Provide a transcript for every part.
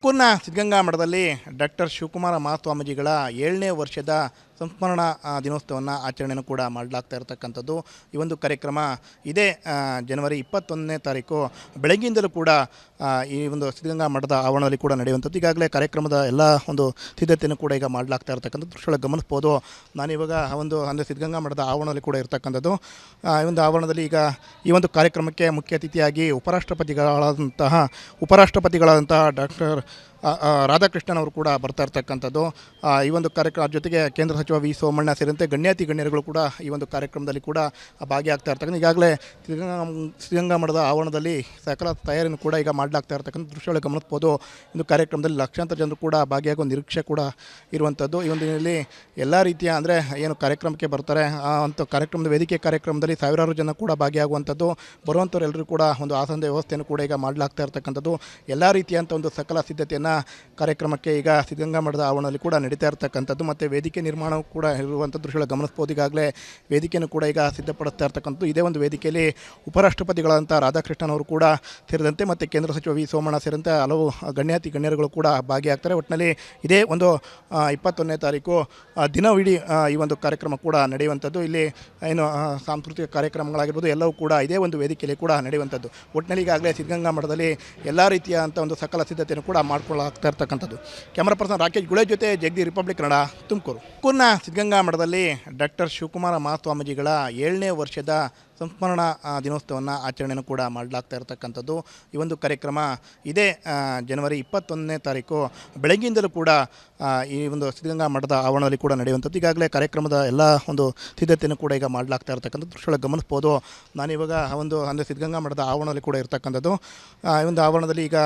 ತುಮಕೂರಿನ ಸಿದ್ಧಗಂಗಾ ಮಠದಲ್ಲಿ ಡಾಕ್ಟರ್ ಶಿವಕುಮಾರ ಮಹಾಸ್ವಾಮೀಜಿಗಳ 7ನೇ ವರ್ಷದ ಸಂಸ್ಮರಣಾ ದಿನೋತ್ಸವವನ್ನು ಆಚರಣೆಯನ್ನು ಕೂಡ ಮಾಡಲಾಗ್ತಾ ಇರತಕ್ಕಂಥದ್ದು. ಈ ಒಂದು ಕಾರ್ಯಕ್ರಮ ಇದೇ ಜನವರಿ 21ನೇ ತಾರೀಕು ಬೆಳಗ್ಗಿಂದಲೂ ಕೂಡ ಈ ಒಂದು ಸಿದ್ಧಗಂಗಾ ಮಠದ ಆವರಣದಲ್ಲಿ ಕೂಡ ನಡೆಯುವಂಥದ್ದು. ಈಗಾಗಲೇ ಕಾರ್ಯಕ್ರಮದ ಎಲ್ಲ ಒಂದು ಸಿದ್ಧತೆಯನ್ನು ಕೂಡ ಈಗ ಮಾಡಲಾಗ್ತಾ ಇರತಕ್ಕಂಥದ್ದು ದೃಶ್ಯಗಳು ಗಮನಿಸ್ಬೋದು. ನಾನಿವಾಗ ಅಂದರೆ ಸಿದ್ಧಗಂಗಾ ಮಠದ ಆವರಣದಲ್ಲಿ ಕೂಡ ಇರತಕ್ಕಂಥದ್ದು. ಈ ಒಂದು ಆವರಣದಲ್ಲಿ ಈಗ ಈ ಒಂದು ಕಾರ್ಯಕ್ರಮಕ್ಕೆ ಮುಖ್ಯ ಅತಿಥಿಯಾಗಿ ಉಪರಾಷ್ಟ್ರಪತಿಗಳಾದಂತಹ ಡಾಕ್ಟರ್ ರಾಧಾಕೃಷ್ಣನ್ ಅವರು ಕೂಡ ಬರ್ತಾ ಇರ್ತಕ್ಕಂಥದ್ದು. ಈ ಒಂದು ಕಾರ್ಯಕ್ರಮ ಜೊತೆಗೆ ಕೇಂದ್ರ ಸಚಿವ ವಿ ಸೋಮಣ್ಣ ಸೇರಿದಂತೆ ಗಣ್ಯರು ಕೂಡ ಈ ಒಂದು ಕಾರ್ಯಕ್ರಮದಲ್ಲಿ ಕೂಡ ಭಾಗಿಯಾಗ್ತಾ ಇರ್ತಕ್ಕಂಥ. ಈಗಾಗಲೇ ಸಿದ್ಧಗಂಗಾ ಮಠದ ಆವರಣದಲ್ಲಿ ಸಕಲ ತಯಾರಿಯನ್ನು ಕೂಡ ಈಗ ಮಾಡಲಾಗ್ತಾ ಇರ್ತಕ್ಕಂಥ ದೃಶ್ಯಗಳು ಗಮನಿಸ್ಬೋದು. ಒಂದು ಕಾರ್ಯಕ್ರಮದಲ್ಲಿ ಲಕ್ಷಾಂತರ ಜನರು ಕೂಡ ಭಾಗಿಯಾಗುವ ನಿರೀಕ್ಷೆ ಕೂಡ ಇರುವಂಥದ್ದು. ಈ ಒಂದು ದಿನದಲ್ಲಿ ಎಲ್ಲ ರೀತಿಯ ಏನು ಕಾರ್ಯಕ್ರಮಕ್ಕೆ ಬರ್ತಾರೆ ಅಂಥ ವೇದಿಕೆ ಕಾರ್ಯಕ್ರಮದಲ್ಲಿ ಸಾವಿರಾರು ಜನ ಕೂಡ ಭಾಗಿಯಾಗುವಂಥದ್ದು. ಬರುವಂಥವರೆಲ್ಲರೂ ಕೂಡ ಒಂದು ಆಸನದ ವ್ಯವಸ್ಥೆಯನ್ನು ಕೂಡ ಈಗ ಮಾಡಲಾಗ್ತಾ ಇರ್ತಕ್ಕಂಥದ್ದು. ಎಲ್ಲ ರೀತಿಯಂಥ ಒಂದು ಸಕಲ ಸಿದ್ಧತೆಯನ್ನು ಕಾರ್ಯಕ್ರಮಕ್ಕೆ ಈಗ ಸಿದ್ಧಗಂಗಾ ಮಠದ ಆವರಣದಲ್ಲಿ ಕೂಡ ನಡೀತಾ ಇರ್ತಕ್ಕಂಥದ್ದು. ಮತ್ತು ವೇದಿಕೆ ನಿರ್ಮಾಣ ಕೂಡ ಇರುವಂಥ ದೃಶ್ಯಗಳು ಗಮನಿಸ್ಬೋದು. ಈಗಾಗಲೇ ವೇದಿಕೆಯನ್ನು ಕೂಡ ಈಗ ಸಿದ್ಧಪಡಿಸ್ತಾ ಇರ್ತಕ್ಕಂಥದ್ದು. ಇದೇ ಒಂದು ವೇದಿಕೆಯಲ್ಲಿ ಉಪರಾಷ್ಟ್ರಪತಿಗಳಾದಂಥ ರಾಧಾಕೃಷ್ಣನ್ ಅವರು ಕೂಡ ಸೇರಿದಂತೆ ಮತ್ತು ಕೇಂದ್ರ ಸಚಿವ ವಿ ಸೋಮಣ್ಣ ಸೇರಿದಂತೆ ಹಲವು ಗಣ್ಯರು ಕೂಡ ಭಾಗಿಯಾಗ್ತಾರೆ. ಒಟ್ಟಿನಲ್ಲಿ ಇದೇ ಒಂದು 21ನೇ ತಾರೀಕು ದಿನವಿಡೀ ಈ ಒಂದು ಕಾರ್ಯಕ್ರಮ ಕೂಡ ನಡೆಯುವಂಥದ್ದು. ಇಲ್ಲಿ ಸಾಂಸ್ಕೃತಿಕ ಕಾರ್ಯಕ್ರಮಗಳಾಗಿರ್ಬೋದು ಎಲ್ಲವೂ ಕೂಡ ಇದೇ ಒಂದು ವೇದಿಕೆಯಲ್ಲಿ ಕೂಡ ನಡೆಯುವಂಥದ್ದು. ಒಟ್ಟಿನಲ್ಲಿ ಈಗಾಗಲೇ ಸಿದ್ಧಗಂಗಾ ಮಠದಲ್ಲಿ ಎಲ್ಲ ರೀತಿಯ ಒಂದು ಸಕಲ ಸಿದ್ಧತೆಯನ್ನು ಕೂಡ ಮಾಡ್ಕೊಳ್ಳಾಗ್ತಾ ಇರ್ತಕ್ಕಂಥದ್ದು. ಕ್ಯಾಮರಾ ಪರ್ಸನ್ ರಾಕೇಶ್ ಗುಳೆ ಜೊತೆ ಜಗದಿ ರಿಪಬ್ಲಿಕ್ ಕನ್ನಡ, ತುಮಕೂರಿನ ಸಿದ್ಧಗಂಗಾ ಮಠದಲ್ಲಿ ಡಾಕ್ಟರ್ ಶಿವಕುಮಾರ ಮಹಾಸ್ವಾಮೀಜಿಗಳ 7ನೇ ವರ್ಷದ ಸಂಸ್ಮರಣಾ ದಿನೋತ್ಸವವನ್ನು ಆಚರಣೆಯನ್ನು ಕೂಡ ಮಾಡಲಾಗ್ತಾ ಇರತಕ್ಕಂಥದ್ದು. ಈ ಒಂದು ಕಾರ್ಯಕ್ರಮ ಇದೇ ಜನವರಿ 21ನೇ ತಾರೀಕು ಬೆಳಗ್ಗಿಂದಲೂ ಕೂಡ ಈ ಒಂದು ಸಿದ್ಧಗಂಗಾ ಮಠದ ಆವರಣದಲ್ಲಿ ಕೂಡ ನಡೆಯುವಂಥದ್ದು. ಈಗಾಗಲೇ ಕಾರ್ಯಕ್ರಮದ ಎಲ್ಲ ಒಂದು ಸಿದ್ಧತೆಯನ್ನು ಕೂಡ ಈಗ ಮಾಡಲಾಗ್ತಾ ಇರತಕ್ಕಂಥದ್ದು ದೃಶ್ಯಗಳು ಗಮನಿಸ್ಬೋದು. ನಾನಿವಾಗ ಅಂದರೆ ಸಿದ್ಧಗಂಗಾ ಮಠದ ಆವರಣದಲ್ಲಿ ಕೂಡ ಇರತಕ್ಕಂಥದ್ದು. ಈ ಒಂದು ಆವರಣದಲ್ಲಿ ಈಗ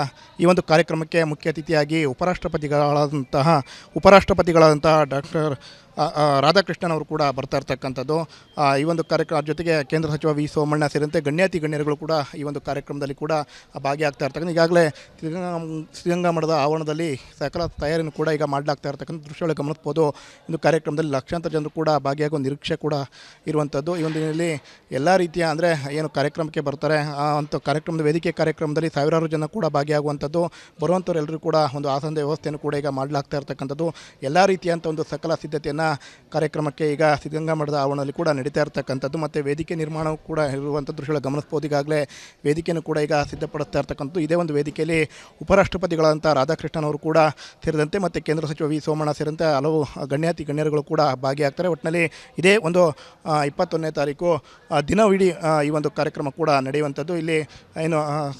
ಈ ಒಂದು ಕಾರ್ಯಕ್ರಮಕ್ಕೆ ಮುಖ್ಯ ಅತಿಥಿಯಾಗಿ ಉಪರಾಷ್ಟ್ರಪತಿಗಳಾದಂತಹ ಡಾಕ್ಟರ್ ರಾಧಾಕೃಷ್ಣನ್ ಅವರು ಕೂಡ ಬರ್ತಾ ಇರ್ತಕ್ಕಂಥದ್ದು. ಈ ಒಂದು ಕಾರ್ಯಕ್ರಮ ಜೊತೆಗೆ ಕೇಂದ್ರ ಸಚಿವ ವಿ ಸೋಮಣ್ಣ ಸೇರಿದಂತೆ ಗಣ್ಯರು ಕೂಡ ಈ ಒಂದು ಕಾರ್ಯಕ್ರಮದಲ್ಲಿ ಕೂಡ ಭಾಗಿಯಾಗ್ತಾ ಇರ್ತಕ್ಕಂಥ. ಈಗಾಗಲೇ ಸಿದ್ಧಗಂಗಾ ಮಠದ ಆವರಣದಲ್ಲಿ ಸಕಲ ತಯಾರಿಯನ್ನು ಕೂಡ ಈಗ ಮಾಡಲಾಗ್ತಾ ಇರ್ತಕ್ಕಂಥ ದೃಶ್ಯಗಳು ಗಮನಿಸ್ಬೋದು. ಒಂದು ಕಾರ್ಯಕ್ರಮದಲ್ಲಿ ಲಕ್ಷಾಂತರ ಜನರು ಕೂಡ ಭಾಗಿಯಾಗುವ ನಿರೀಕ್ಷೆ ಕೂಡ ಇರುವಂಥದ್ದು. ಈ ಒಂದು ದಿನದಲ್ಲಿ ಎಲ್ಲ ರೀತಿಯ ಕಾರ್ಯಕ್ರಮಕ್ಕೆ ಬರ್ತಾರೆ ಅಂಥ ವೇದಿಕೆ ಕಾರ್ಯಕ್ರಮದಲ್ಲಿ ಸಾವಿರಾರು ಜನ ಕೂಡ ಭಾಗಿಯಾಗುವಂಥದ್ದು. ಬರುವಂಥವರೆಲ್ಲರೂ ಕೂಡ ಒಂದು ಆಸನದ ವ್ಯವಸ್ಥೆಯನ್ನು ಕೂಡ ಈಗ ಮಾಡಲಾಗ್ತಾ ಇರ್ತಕ್ಕಂಥದ್ದು. ಎಲ್ಲ ರೀತಿಯಂಥ ಒಂದು ಸಕಲ ಸಿದ್ಧತೆಯನ್ನು ಕಾರ್ಯಕ್ರಮಕ್ಕೆ ಈಗ ಸಿದ್ಧಗಂಗಾ ಮಠದ ಆವರಣದಲ್ಲಿ ಕೂಡ ನಡೀತಾ ಇರ್ತಕ್ಕಂಥದ್ದು. ಮತ್ತು ವೇದಿಕೆ ನಿರ್ಮಾಣ ಕೂಡ ಇರುವಂಥ ದೃಶ್ಯಗಳು ಗಮನಿಸ್ಬೋದು. ಈಗಾಗಲೇ ವೇದಿಕೆಯನ್ನು ಕೂಡ ಈಗ ಸಿದ್ಧಪಡಿಸ್ತಾ ಇರ್ತಕ್ಕಂಥದ್ದು. ಇದೇ ಒಂದು ವೇದಿಕೆಯಲ್ಲಿ ಉಪರಾಷ್ಟ್ರಪತಿಗಳಾದಂಥ ರಾಧಾಕೃಷ್ಣನ್ ಅವರು ಕೂಡ ಸೇರಿದಂತೆ ಮತ್ತು ಕೇಂದ್ರ ಸಚಿವ ವಿ ಸೋಮಣ್ಣ ಸೇರಿದಂತೆ ಹಲವು ಗಣ್ಯರು ಕೂಡ ಭಾಗಿಯಾಗ್ತಾರೆ. ಒಟ್ಟಿನಲ್ಲಿ ಇದೇ ಒಂದು 21ನೇ ತಾರೀಕು ದಿನವಿಡೀ ಈ ಒಂದು ಕಾರ್ಯಕ್ರಮ ಕೂಡ ನಡೆಯುವಂಥದ್ದು. ಇಲ್ಲಿ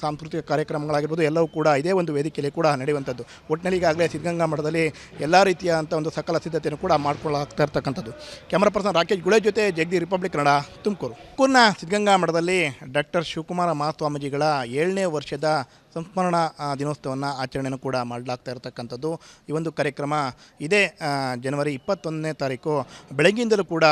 ಸಾಂಸ್ಕೃತಿಕ ಕಾರ್ಯಕ್ರಮಗಳಾಗಿರ್ಬೋದು ಎಲ್ಲವೂ ಕೂಡ ಇದೇ ಒಂದು ವೇದಿಕೆಯಲ್ಲಿ ಕೂಡ ನಡೆಯುವಂಥದ್ದು. ಒಟ್ಟಿನಲ್ಲಿ ಈಗಾಗಲೇ ಸಿದ್ಧಗಂಗಾ ಮಠದಲ್ಲಿ ಎಲ್ಲ ರೀತಿಯ ಒಂದು ಸಕಲ ಸಿದ್ಧತೆಯನ್ನು ಕೂಡ ಮಾಡ್ಕೊಳ್ಳಾಗ್ತಾ ಇರ್ತಕ್ಕಂಥದ್ದು. ಕ್ಯಾಮರಾ ಪರ್ಸನ್ ರಾಕೇಶ್ ಗುಳೆ ಜೊತೆ ಜಗದಿ ರಿಪಬ್ಲಿಕ್ ಕನ್ನಡ, ತುಮಕೂರಿನ ಸಿದ್ಧಗಂಗಾ ಮಠದಲ್ಲಿ ಡಾಕ್ಟರ್ ಶಿವಕುಮಾರ ಮಹಾಸ್ವಾಮೀಜಿಗಳ 7ನೇ ವರ್ಷದ ಸಂಸ್ಮರಣಾ ದಿನೋತ್ಸವವನ್ನು ಆಚರಣೆಯನ್ನು ಕೂಡ ಮಾಡಲಾಗ್ತಾ ಇರತಕ್ಕಂಥದ್ದು. ಈ ಒಂದು ಕಾರ್ಯಕ್ರಮ ಇದೇ ಜನವರಿ 21ನೇ ತಾರೀಕು ಬೆಳಗ್ಗಿಂದಲೂ ಕೂಡ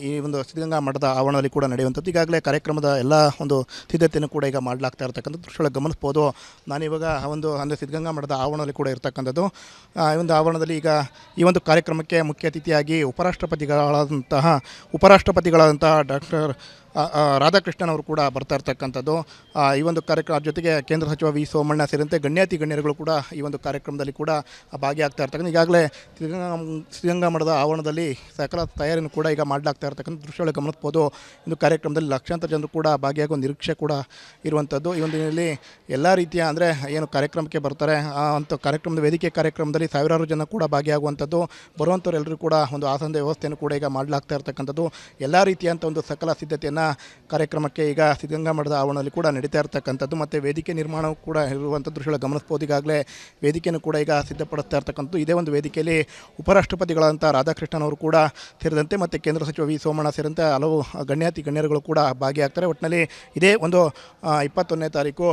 ಈ ಒಂದು ಸಿದ್ಧಗಂಗಾ ಮಠದ ಆವರಣದಲ್ಲಿ ಕೂಡ ನಡೆಯುವಂಥದ್ದು. ಈಗಾಗಲೇ ಕಾರ್ಯಕ್ರಮದ ಎಲ್ಲ ಒಂದು ಸಿದ್ಧತೆಯನ್ನು ಕೂಡ ಈಗ ಮಾಡಲಾಗ್ತಾ ಇರತಕ್ಕಂಥ ದೃಶ್ಯಗಳು ಗಮನಿಸ್ಬೋದು. ನಾನಿವಾಗ ಅಂದರೆ ಸಿದ್ಧಗಂಗಾ ಮಠದ ಆವರಣದಲ್ಲಿ ಕೂಡ ಇರತಕ್ಕಂಥದ್ದು. ಈ ಒಂದು ಆವರಣದಲ್ಲಿ ಈಗ ಈ ಒಂದು ಕಾರ್ಯಕ್ರಮಕ್ಕೆ ಮುಖ್ಯ ಅತಿಥಿಯಾಗಿ ಉಪರಾಷ್ಟ್ರಪತಿಗಳಾದಂತಹ ಡಾಕ್ಟರ್ ರಾಧಾಕೃಷ್ಣನ್ ಅವರು ಕೂಡ ಬರ್ತಾ ಇರ್ತಕ್ಕಂಥದ್ದು. ಈ ಒಂದು ಕಾರ್ಯಕ್ರಮ ಜೊತೆಗೆ ಕೇಂದ್ರ ಸಚಿವ ವಿ ಸೋಮಣ್ಣ ಸೇರಿದಂತೆ ಗಣ್ಯರು ಕೂಡ ಈ ಒಂದು ಕಾರ್ಯಕ್ರಮದಲ್ಲಿ ಕೂಡ ಭಾಗಿಯಾಗ್ತಾ ಇರ್ತಕ್ಕಂಥ. ಈಗಾಗಲೇ ಸಿದ್ಧಗಂಗಾ ಮಠದ ಆವರಣದಲ್ಲಿ ಸಕಲ ತಯಾರಿಯನ್ನು ಕೂಡ ಈಗ ಮಾಡಲಾಗ್ತಾ ಇರ್ತಕ್ಕಂಥ ದೃಶ್ಯಗಳು ಗಮನಿಸ್ಬೋದು. ಒಂದು ಕಾರ್ಯಕ್ರಮದಲ್ಲಿ ಲಕ್ಷಾಂತರ ಜನರು ಕೂಡ ಭಾಗಿಯಾಗುವ ನಿರೀಕ್ಷೆ ಕೂಡ ಇರುವಂಥದ್ದು. ಈ ಒಂದು ದಿನದಲ್ಲಿ ಎಲ್ಲ ರೀತಿಯ ಕಾರ್ಯಕ್ರಮಕ್ಕೆ ಬರ್ತಾರೆ ಅಂಥ ವೇದಿಕೆ ಕಾರ್ಯಕ್ರಮದಲ್ಲಿ ಸಾವಿರಾರು ಜನ ಕೂಡ ಭಾಗಿಯಾಗುವಂಥದ್ದು. ಬರುವಂಥವರೆಲ್ಲರೂ ಕೂಡ ಒಂದು ಆಸನದ ವ್ಯವಸ್ಥೆಯನ್ನು ಕೂಡ ಈಗ ಮಾಡಲಾಗ್ತಾ ಇರ್ತಕ್ಕಂಥದ್ದು. ಎಲ್ಲ ರೀತಿಯಂಥ ಒಂದು ಸಕಲ ಸಿದ್ಧತೆಯನ್ನು ಕಾರ್ಯಕ್ರಮಕ್ಕೆ ಈಗ ಸಿದ್ಧಗಂಗಾ ಮಠದ ಆವರಣದಲ್ಲಿ ಕೂಡ ನಡೀತಾ ಇರ್ತಕ್ಕಂಥದ್ದು. ಮತ್ತು ವೇದಿಕೆ ನಿರ್ಮಾಣ ಕೂಡ ಇರುವಂಥ ದೃಶ್ಯಗಳು ಗಮನಿಸ್ಬೋದು. ಈಗಾಗಲೇ ವೇದಿಕೆಯನ್ನು ಕೂಡ ಈಗ ಸಿದ್ಧಪಡಿಸ್ತಾ ಇರ್ತಕ್ಕಂಥದ್ದು. ಇದೇ ಒಂದು ವೇದಿಕೆಯಲ್ಲಿ ಉಪರಾಷ್ಟ್ರಪತಿಗಳಾದಂಥ ರಾಧಾಕೃಷ್ಣನ್ ಅವರು ಕೂಡ ಸೇರಿದಂತೆ ಮತ್ತು ಕೇಂದ್ರ ಸಚಿವ ವಿ ಸೋಮಣ್ಣ ಸೇರಿದಂತೆ ಹಲವು ಗಣ್ಯರು ಕೂಡ ಭಾಗಿಯಾಗ್ತಾರೆ. ಒಟ್ಟಿನಲ್ಲಿ ಇದೇ ಒಂದು 21ನೇ ತಾರೀಕು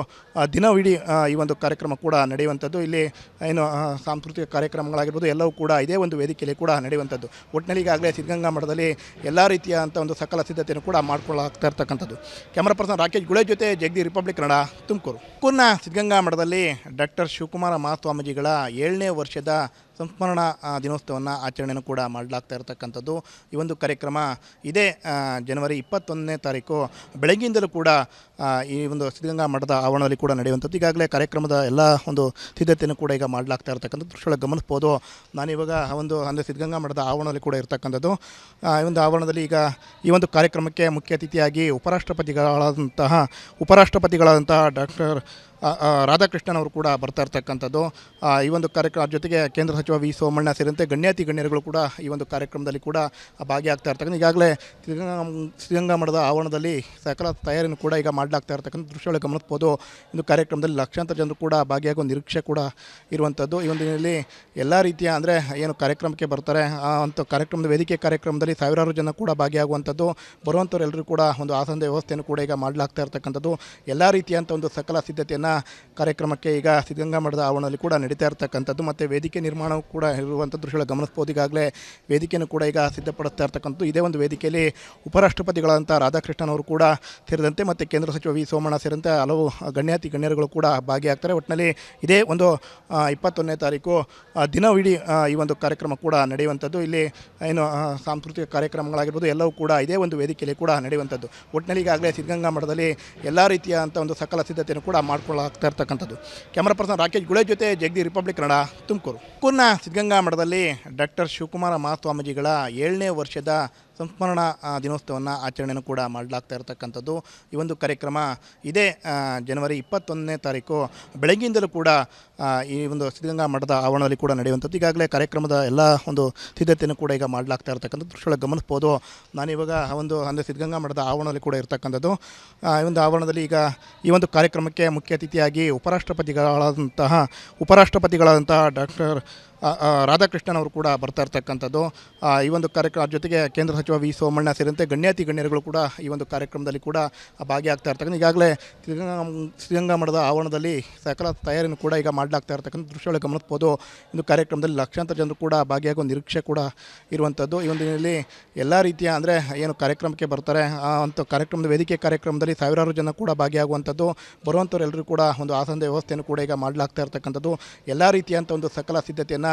ದಿನವಿಡೀ ಈ ಒಂದು ಕಾರ್ಯಕ್ರಮ ಕೂಡ ನಡೆಯುವಂಥದ್ದು. ಇಲ್ಲಿ ಸಾಂಸ್ಕೃತಿಕ ಕಾರ್ಯಕ್ರಮಗಳಾಗಿರ್ಬೋದು ಎಲ್ಲವೂ ಕೂಡ ಇದೇ ಒಂದು ವೇದಿಕೆಯಲ್ಲಿ ಕೂಡ ನಡೆಯುವಂಥದ್ದು. ಒಟ್ಟಿನಲ್ಲಿ ಈಗಾಗಲೇ ಸಿದ್ಧಗಂಗಾ ಮಠದಲ್ಲಿ ಎಲ್ಲ ರೀತಿಯ ಒಂದು ಸಕಲ ಸಿದ್ಧತೆಯನ್ನು ಕೂಡ ಮಾಡ್ಕೊಳ್ಳ ಮಾಡ್ಕೊಳ್ಳಾಗ್ತಾ ಇರ್ತಕ್ಕಂಥದ್ದು. ಕ್ಯಾಮರಾ ಪರ್ಸನ್ ರಾಕೇಶ್ ಗುಳೆ ಜೊತೆ ಜಗದಿ, ರಿಪಬ್ಲಿಕ್ ಕನ್ನಡ, ತುಮಕೂರು. ಸಿದ್ಧಗಂಗಾ ಮಠದಲ್ಲಿ ಡಾಕ್ಟರ್ ಶಿವಕುಮಾರ ಮಹಾಸ್ವಾಮೀಜಿಗಳ 7ನೇ ವರ್ಷದ ಸಂಸ್ಮರಣಾ ದಿನೋತ್ಸವವನ್ನು ಆಚರಣೆಯನ್ನು ಕೂಡ ಮಾಡಲಾಗ್ತಾ ಇರತಕ್ಕಂಥದ್ದು. ಈ ಒಂದು ಕಾರ್ಯಕ್ರಮ ಇದೇ ಜನವರಿ 21ನೇ ತಾರೀಕು ಬೆಳಗ್ಗಿಂದಲೂ ಕೂಡ ಈ ಒಂದು ಸಿದ್ಧಗಂಗಾ ಮಠದ ಆವರಣದಲ್ಲಿ ಕೂಡ ನಡೆಯುವಂಥದ್ದು. ಈಗಾಗಲೇ ಕಾರ್ಯಕ್ರಮದ ಎಲ್ಲ ಒಂದು ಸಿದ್ಧತೆಯನ್ನು ಕೂಡ ಈಗ ಮಾಡಲಾಗ್ತಾ ಇರತಕ್ಕಂಥದ್ದು. ದೃಶ್ಯಗಳು ಗಮನಿಸ್ಬೋದು. ನಾನಿವಾಗ ಅಂದರೆ ಸಿದ್ಧಗಂಗಾ ಮಠದ ಆವರಣದಲ್ಲಿ ಕೂಡ ಇರತಕ್ಕಂಥದ್ದು. ಈ ಒಂದು ಆವರಣದಲ್ಲಿ ಈಗ ಈ ಒಂದು ಕಾರ್ಯಕ್ರಮಕ್ಕೆ ಮುಖ್ಯ ಅತಿಥಿಯಾಗಿ ಉಪರಾಷ್ಟ್ರಪತಿಗಳಾದಂತಹ ಡಾಕ್ಟರ್ ರಾಧಾಕೃಷ್ಣನ್ ಅವರು ಕೂಡ ಬರ್ತಾ ಇರ್ತಕ್ಕಂಥದ್ದು. ಈ ಒಂದು ಕಾರ್ಯಕ್ರಮ ಜೊತೆಗೆ ಕೇಂದ್ರ ಸಚಿವ ವಿ ಸೋಮಣ್ಣ ಸೇರಿದಂತೆ ಗಣ್ಯತಿಗಣ್ಯರುಗಳು ಕೂಡ ಈ ಒಂದು ಕಾರ್ಯಕ್ರಮದಲ್ಲಿ ಕೂಡ ಭಾಗಿಯಾಗ್ತಾ ಇರ್ತಕ್ಕಂಥ. ಈಗಾಗಲೇ ಸಿದ್ಧಗಂಗಾ ಮಠದ ಆವರಣದಲ್ಲಿ ಸಕಲ ತಯಾರಿಯನ್ನು ಕೂಡ ಈಗ ಮಾಡಲಾಗ್ತಾ ಇರ್ತಕ್ಕಂಥ ದೃಶ್ಯಗಳು ಗಮನಿಸ್ಬೋದು. ಒಂದು ಕಾರ್ಯಕ್ರಮದಲ್ಲಿ ಲಕ್ಷಾಂತರ ಜನರು ಕೂಡ ಭಾಗಿಯಾಗುವ ನಿರೀಕ್ಷೆ ಕೂಡ ಇರುವಂಥದ್ದು. ಈ ಒಂದು ದಿನದಲ್ಲಿ ಎಲ್ಲ ರೀತಿಯ ಏನು ಕಾರ್ಯಕ್ರಮಕ್ಕೆ ಬರ್ತಾರೆ ಅಂಥ ಕಾರ್ಯಕ್ರಮದ ವೇದಿಕೆ ಕಾರ್ಯಕ್ರಮದಲ್ಲಿ ಸಾವಿರಾರು ಜನ ಕೂಡ ಭಾಗಿಯಾಗುವಂಥದ್ದು. ಬರುವಂಥವರೆಲ್ಲರೂ ಕೂಡ ಒಂದು ಆಸನದ ವ್ಯವಸ್ಥೆಯನ್ನು ಕೂಡ ಈಗ ಮಾಡಲಾಗ್ತಾ ಇರ್ತಕ್ಕಂಥದ್ದು. ಎಲ್ಲ ರೀತಿಯಂಥ ಒಂದು ಸಕಲ ಸಿದ್ಧತೆಯನ್ನು ಕಾರ್ಯಕ್ರಮಕ್ಕೆ ಈಗ ಸಿದ್ಧಗಂಗಾ ಮಠದ ಆವರಣದಲ್ಲಿ ಕೂಡ ನಡೀತಾ ಇರ್ತಕ್ಕಂಥದ್ದು. ಮತ್ತು ವೇದಿಕೆ ನಿರ್ಮಾಣವೂ ಕೂಡ ಇರುವಂಥ ದೃಶ್ಯಗಳು ಗಮನಿಸ್ಬೋದು. ಈಗಾಗಲೇ ವೇದಿಕೆಯನ್ನು ಕೂಡ ಈಗ ಸಿದ್ಧಪಡಿಸ್ತಾ ಇರ್ತಕ್ಕಂಥದ್ದು. ಇದೇ ಒಂದು ವೇದಿಕೆಯಲ್ಲಿ ಉಪರಾಷ್ಟ್ರಪತಿಗಳಾದಂಥ ರಾಧಾಕೃಷ್ಣನ್ ಅವರು ಕೂಡ ಸೇರಿದಂತೆ ಮತ್ತು ಕೇಂದ್ರ ಸಚಿವ ವಿ ಸೋಮಣ್ಣ ಸೇರಿದಂತೆ ಹಲವು ಗಣ್ಯರು ಕೂಡ ಭಾಗಿಯಾಗ್ತಾರೆ. ಒಟ್ಟಿನಲ್ಲಿ ಇದೇ ಒಂದು 21ನೇ ತಾರೀಕು ದಿನವಿಡೀ ಈ ಒಂದು ಕಾರ್ಯಕ್ರಮ ಕೂಡ ನಡೆಯುವಂಥದ್ದು. ಇಲ್ಲಿ ಸಾಂಸ್ಕೃತಿಕ ಕಾರ್ಯಕ್ರಮಗಳಾಗಿರ್ಬೋದು ಎಲ್ಲವೂ ಕೂಡ ಇದೇ ಒಂದು ವೇದಿಕೆಯಲ್ಲಿ ಕೂಡ ನಡೆಯುವಂಥದ್ದು. ಒಟ್ಟಿನಲ್ಲಿ ಈಗಾಗಲೇ ಸಿದ್ಧಗಂಗಾ ಮಠದಲ್ಲಿ ಎಲ್ಲ ರೀತಿಯಾದಂಥ ಒಂದು ಸಕಲ ಸಿದ್ಧತೆಯನ್ನು ಕೂಡ ಮಾಡ್ಕೊಳ್ಳಾಗ್ತಾ ಇರ್ತಕ್ಕಂಥದ್ದು. ಕ್ಯಾಮರಾ ಪರ್ಸನ್ ರಾಕೇಶ್ ಗುಳೆ ಜೊತೆ ಜಗದಿ, ರಿಪಬ್ಲಿಕ್ ಕನ್ನಡ, ತುಮಕೂರು. ಸಿದ್ಧಗಂಗಾ ಮಠದಲ್ಲಿ ಡಾಕ್ಟರ್ ಶಿವಕುಮಾರ ಮಹಾಸ್ವಾಮೀಜಿಗಳ 7ನೇ ವರ್ಷದ ಸಂಸ್ಮರಣಾ ದಿನೋತ್ಸವವನ್ನು ಆಚರಣೆಯನ್ನು ಕೂಡ ಮಾಡಲಾಗ್ತಾ ಇರತಕ್ಕಂಥದ್ದು. ಈ ಒಂದು ಕಾರ್ಯಕ್ರಮ ಇದೇ ಜನವರಿ 21ನೇ ತಾರೀಕು ಬೆಳಗ್ಗಿಂದಲೂ ಕೂಡ ಈ ಒಂದು ಸಿದ್ಧಗಂಗಾ ಮಠದ ಆವರಣದಲ್ಲಿ ಕೂಡ ನಡೆಯುವಂಥದ್ದು. ಈಗಾಗಲೇ ಕಾರ್ಯಕ್ರಮದ ಎಲ್ಲ ಒಂದು ಸಿದ್ಧತೆಯನ್ನು ಕೂಡ ಈಗ ಮಾಡಲಾಗ್ತಾ ಇರತಕ್ಕಂಥದ್ದು. ದೃಶ್ಯಗಳು ಗಮನಿಸ್ಬೋದು. ನಾನಿವಾಗ ಅಂದರೆ ಸಿದ್ಧಗಂಗಾ ಮಠದ ಆವರಣದಲ್ಲಿ ಕೂಡ ಇರತಕ್ಕಂಥದ್ದು. ಈ ಒಂದು ಆವರಣದಲ್ಲಿ ಈಗ ಈ ಒಂದು ಕಾರ್ಯಕ್ರಮಕ್ಕೆ ಮುಖ್ಯ ಅತಿಥಿಯಾಗಿ ಉಪರಾಷ್ಟ್ರಪತಿಗಳಾದಂತಹ ಡಾಕ್ಟರ್ ರಾಧಾಕೃಷ್ಣನ್ ಅವರು ಕೂಡ ಬರ್ತಾ ಇರ್ತಕ್ಕಂಥದ್ದು. ಈ ಒಂದು ಕಾರ್ಯಕ್ರಮ ಜೊತೆಗೆ ಕೇಂದ್ರ ಸಚಿವ ವಿ ಸೋಮಣ್ಣ ಸೇರಿದಂತೆ ಗಣ್ಯತಿಗಣ್ಯರುಗಳು ಕೂಡ ಈ ಒಂದು ಕಾರ್ಯಕ್ರಮದಲ್ಲಿ ಕೂಡ ಭಾಗಿಯಾಗ್ತಾ ಇರ್ತಕ್ಕಂಥ. ಈಗಾಗಲೇ ಸಿದ್ಧಗಂಗಾ ಮಠದ ಆವರಣದಲ್ಲಿ ಸಕಲ ತಯಾರಿಯನ್ನು ಕೂಡ ಈಗ ಮಾಡಲಾಗ್ತಾ ಇರ್ತಕ್ಕಂಥ ದೃಶ್ಯಗಳು ಗಮನಿಸ್ಬೋದು. ಒಂದು ಕಾರ್ಯಕ್ರಮದಲ್ಲಿ ಲಕ್ಷಾಂತರ ಜನರು ಕೂಡ ಭಾಗಿಯಾಗುವ ನಿರೀಕ್ಷೆ ಕೂಡ ಇರುವಂಥದ್ದು. ಈ ಒಂದು ದಿನದಲ್ಲಿ ಎಲ್ಲ ರೀತಿಯ ಕಾರ್ಯಕ್ರಮಕ್ಕೆ ಬರ್ತಾರೆ ಅಂಥ ಕಾರ್ಯಕ್ರಮದ ವೇದಿಕೆ ಕಾರ್ಯಕ್ರಮದಲ್ಲಿ ಸಾವಿರಾರು ಜನ ಕೂಡ ಭಾಗಿಯಾಗುವಂಥದ್ದು. ಬರುವಂಥವರೆಲ್ಲರೂ ಕೂಡ ಒಂದು ಆಸನದ ವ್ಯವಸ್ಥೆಯನ್ನು ಕೂಡ ಈಗ ಮಾಡಲಾಗ್ತಾ ಇರ್ತಕ್ಕಂಥದ್ದು. ಎಲ್ಲ ರೀತಿಯಂಥ ಒಂದು ಸಕಲ ಸಿದ್ಧತೆಯನ್ನು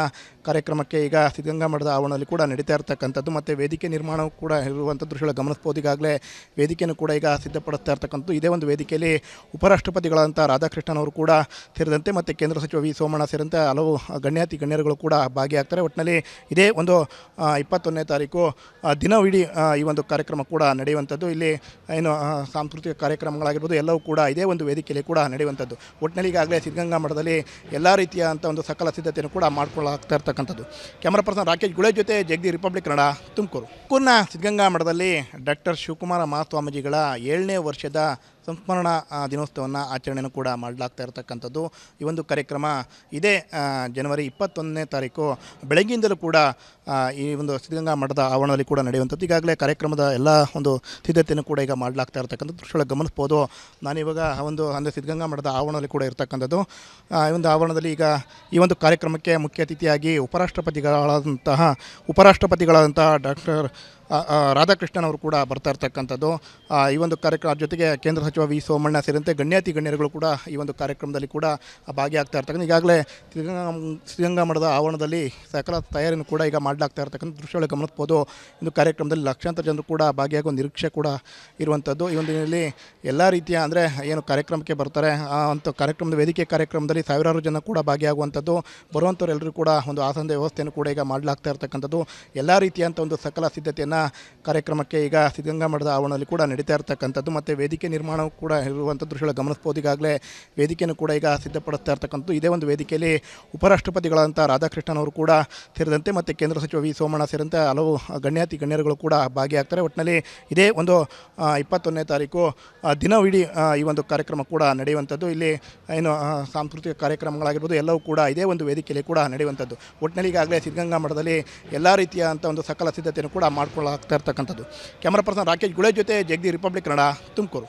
ಕಾರ್ಯಕ್ರಮಕ್ಕೆ ಈಗ ಸಿದ್ಧಗಂಗಾ ಮಠದ ಆವರಣದಲ್ಲಿ ಕೂಡ ನಡೀತಾ ಇರ್ತಕ್ಕಂಥದ್ದು. ಮತ್ತು ವೇದಿಕೆ ನಿರ್ಮಾಣವೂ ಕೂಡ ಇರುವಂಥ ದೃಶ್ಯಗಳು ಗಮನಿಸ್ಬೋದು. ಈಗಾಗಲೇ ವೇದಿಕೆಯನ್ನು ಕೂಡ ಈಗ ಸಿದ್ಧಪಡಿಸ್ತಾ ಇರ್ತಕ್ಕಂಥದ್ದು. ಇದೇ ಒಂದು ವೇದಿಕೆಯಲ್ಲಿ ಉಪರಾಷ್ಟ್ರಪತಿಗಳಾದಂಥ ರಾಧಾಕೃಷ್ಣನ್ ಅವರು ಕೂಡ ಸೇರಿದಂತೆ ಮತ್ತು ಕೇಂದ್ರ ಸಚಿವ ವಿ ಸೋಮಣ್ಣ ಸೇರಿದಂತೆ ಹಲವು ಗಣ್ಯರು ಕೂಡ ಭಾಗಿಯಾಗ್ತಾರೆ. ಒಟ್ಟಿನಲ್ಲಿ ಇದೇ ಒಂದು 21ನೇ ತಾರೀಕು ದಿನವಿಡೀ ಈ ಒಂದು ಕಾರ್ಯಕ್ರಮ ಕೂಡ ನಡೆಯುವಂಥದ್ದು. ಇಲ್ಲಿ ಸಾಂಸ್ಕೃತಿಕ ಕಾರ್ಯಕ್ರಮಗಳಾಗಿರ್ಬೋದು ಎಲ್ಲವೂ ಕೂಡ ಇದೇ ಒಂದು ವೇದಿಕೆಯಲ್ಲಿ ಕೂಡ ನಡೆಯುವಂಥದ್ದು. ಒಟ್ಟಿನಲ್ಲಿ ಈಗಾಗಲೇ ಸಿದ್ಧಗಂಗಾ ಮಠದಲ್ಲಿ ಎಲ್ಲ ರೀತಿಯಾದಂಥ ಒಂದು ಸಕಲ ಸಿದ್ಧತೆಯನ್ನು ಕೂಡ ಮಾಡ್ಕೊಳ್ಳಾಗ್ತಾ ಇರ್ತಕ್ಕಂಥದ್ದು. ಕ್ಯಾಮರಾ ಪರ್ಸನ್ ರಾಕೇಶ್ ಗುಳೆ ಜೊತೆ ಜಗದಿ, ರಿಪಬ್ಲಿಕ್ ಕನ್ನಡ, ತುಮಕೂರು. ಸಿದ್ಧಗಂಗಾ ಮಠದಲ್ಲಿ ಡಾಕ್ಟರ್ ಶಿವಕುಮಾರ ಮಹಾಸ್ವಾಮೀಜಿಗಳ 7ನೇ ವರ್ಷದ ಸಂಸ್ಮರಣಾ ದಿನೋತ್ಸವವನ್ನು ಆಚರಣೆಯನ್ನು ಕೂಡ ಮಾಡಲಾಗ್ತಾ ಇರತಕ್ಕಂಥದ್ದು. ಈ ಒಂದು ಕಾರ್ಯಕ್ರಮ ಇದೇ ಜನವರಿ 21ನೇ ತಾರೀಕು ಬೆಳಗ್ಗಿಂದಲೂ ಕೂಡ ಈ ಒಂದು ಸಿದ್ಧಗಂಗಾ ಮಠದ ಆವರಣದಲ್ಲಿ ಕೂಡ ನಡೆಯುವಂಥದ್ದು. ಈಗಾಗಲೇ ಕಾರ್ಯಕ್ರಮದ ಎಲ್ಲ ಒಂದು ಸಿದ್ಧತೆಯನ್ನು ಕೂಡ ಈಗ ಮಾಡಲಾಗ್ತಾ ಇರತಕ್ಕಂಥದ್ದು. ದೃಶ್ಯಗಳು ಗಮನಿಸ್ಬೋದು. ನಾನಿವಾಗ ಅಂದರೆ ಸಿದ್ಧಗಂಗಾ ಮಠದ ಆವರಣದಲ್ಲಿ ಕೂಡ ಇರತಕ್ಕಂಥದ್ದು. ಈ ಒಂದು ಆವರಣದಲ್ಲಿ ಈಗ ಈ ಒಂದು ಕಾರ್ಯಕ್ರಮಕ್ಕೆ ಮುಖ್ಯ ಅತಿಥಿಯಾಗಿ ಉಪರಾಷ್ಟ್ರಪತಿಗಳಾದಂತಹ ಡಾಕ್ಟರ್ ರಾಧಾಕೃಷ್ಣನ್ ಅವರು ಕೂಡ ಬರ್ತಾ ಇರ್ತಕ್ಕಂಥದ್ದು. ಈ ಒಂದು ಕಾರ್ಯಕ್ರಮ ಜೊತೆಗೆ ಕೇಂದ್ರ ಸಚಿವ ವಿ ಸೋಮಣ್ಣ ಸೇರಿದಂತೆ ಗಣ್ಯತಿಗಣ್ಯರುಗಳು ಕೂಡ ಈ ಒಂದು ಕಾರ್ಯಕ್ರಮದಲ್ಲಿ ಕೂಡ ಭಾಗಿಯಾಗ್ತಾ ಇರ್ತಕ್ಕಂಥ. ಈಗಾಗಲೇ ಸಿದ್ಧಗಂಗಾ ಮಠದ ಆವರಣದಲ್ಲಿ ಸಕಲ ತಯಾರಿಯನ್ನು ಕೂಡ ಈಗ ಮಾಡಲಾಗ್ತಾ ಇರ್ತಕ್ಕಂಥ ದೃಶ್ಯಗಳು ಗಮನಿಸ್ಬೋದು. ಒಂದು ಕಾರ್ಯಕ್ರಮದಲ್ಲಿ ಲಕ್ಷಾಂತರ ಜನರು ಕೂಡ ಭಾಗಿಯಾಗುವ ನಿರೀಕ್ಷೆ ಕೂಡ ಇರುವಂಥದ್ದು. ಈ ಒಂದು ದಿನದಲ್ಲಿ ಎಲ್ಲ ರೀತಿಯ ಕಾರ್ಯಕ್ರಮಕ್ಕೆ ಬರ್ತಾರೆ ಅಂಥ ಕಾರ್ಯಕ್ರಮದ ವೇದಿಕೆ ಕಾರ್ಯಕ್ರಮದಲ್ಲಿ ಸಾವಿರಾರು ಜನ ಕೂಡ ಭಾಗಿಯಾಗುವಂಥದ್ದು. ಬರುವಂಥವರೆಲ್ಲರೂ ಕೂಡ ಒಂದು ಆಸನದ ವ್ಯವಸ್ಥೆಯನ್ನು ಕೂಡ ಈಗ ಮಾಡಲಾಗ್ತಾ ಇರ್ತಕ್ಕಂಥದ್ದು. ಎಲ್ಲ ರೀತಿಯಂಥ ಒಂದು ಸಕಲ ಸಿದ್ಧತೆಯನ್ನು ಕಾರ್ಯಕ್ರಮಕ್ಕೆ ಈಗ ಸಿದ್ಧಗಂಗಾ ಮಠದ ಆವರಣದಲ್ಲಿ ಕೂಡ ನಡೀತಾ ಇರ್ತಕ್ಕಂಥದ್ದು. ಮತ್ತು ವೇದಿಕೆ ನಿರ್ಮಾಣವೂ ಕೂಡ ಇರುವಂಥ ದೃಶ್ಯಗಳು ಗಮನಿಸ್ಬೋದು. ಈಗಾಗಲೇ ವೇದಿಕೆಯನ್ನು ಕೂಡ ಈಗ ಸಿದ್ಧಪಡಿಸ್ತಾ ಇರ್ತಕ್ಕಂಥದ್ದು. ಇದೇ ಒಂದು ವೇದಿಕೆಯಲ್ಲಿ ಉಪರಾಷ್ಟ್ರಪತಿಗಳಾದಂಥ ರಾಧಾಕೃಷ್ಣನ್ ಅವರು ಕೂಡ ಸೇರಿದಂತೆ ಮತ್ತು ಕೇಂದ್ರ ಸಚಿವ ವಿ ಸೋಮಣ್ಣ ಸೇರಿದಂತೆ ಹಲವು ಗಣ್ಯರು ಕೂಡ ಭಾಗಿಯಾಗ್ತಾರೆ. ಒಟ್ಟಿನಲ್ಲಿ ಇದೇ ಒಂದು 21ನೇ ತಾರೀಕು ದಿನವಿಡೀ ಈ ಒಂದು ಕಾರ್ಯಕ್ರಮ ಕೂಡ ನಡೆಯುವಂಥದ್ದು. ಇಲ್ಲಿ ಸಾಂಸ್ಕೃತಿಕ ಕಾರ್ಯಕ್ರಮಗಳಾಗಿರ್ಬೋದು ಎಲ್ಲವೂ ಕೂಡ ಇದೇ ಒಂದು ವೇದಿಕೆಯಲ್ಲಿ ಕೂಡ ನಡೆಯುವಂಥದ್ದು. ಒಟ್ಟಿನಲ್ಲಿ ಈಗಾಗಲೇ ಸಿದ್ಧಗಂಗಾ ಮಠದಲ್ಲಿ ಎಲ್ಲ ರೀತಿಯಾದಂಥ ಒಂದು ಸಕಲ ಸಿದ್ಧತೆಯನ್ನು ಕೂಡ ಮಾಡ್ಕೊಳ್ಳಾಗ್ತಾ ಇರ್ತಕ್ಕಂಥದ್ದು. ಕ್ಯಾಮರಾ ಪರ್ಸನ್ ರಾಕೇಶ್ ಗುಳೆ ಜೊತೆ ಜಗದಿ, ರಿಪಬ್ಲಿಕ್ ಕನ್ನಡ, ತುಮಕೂರು.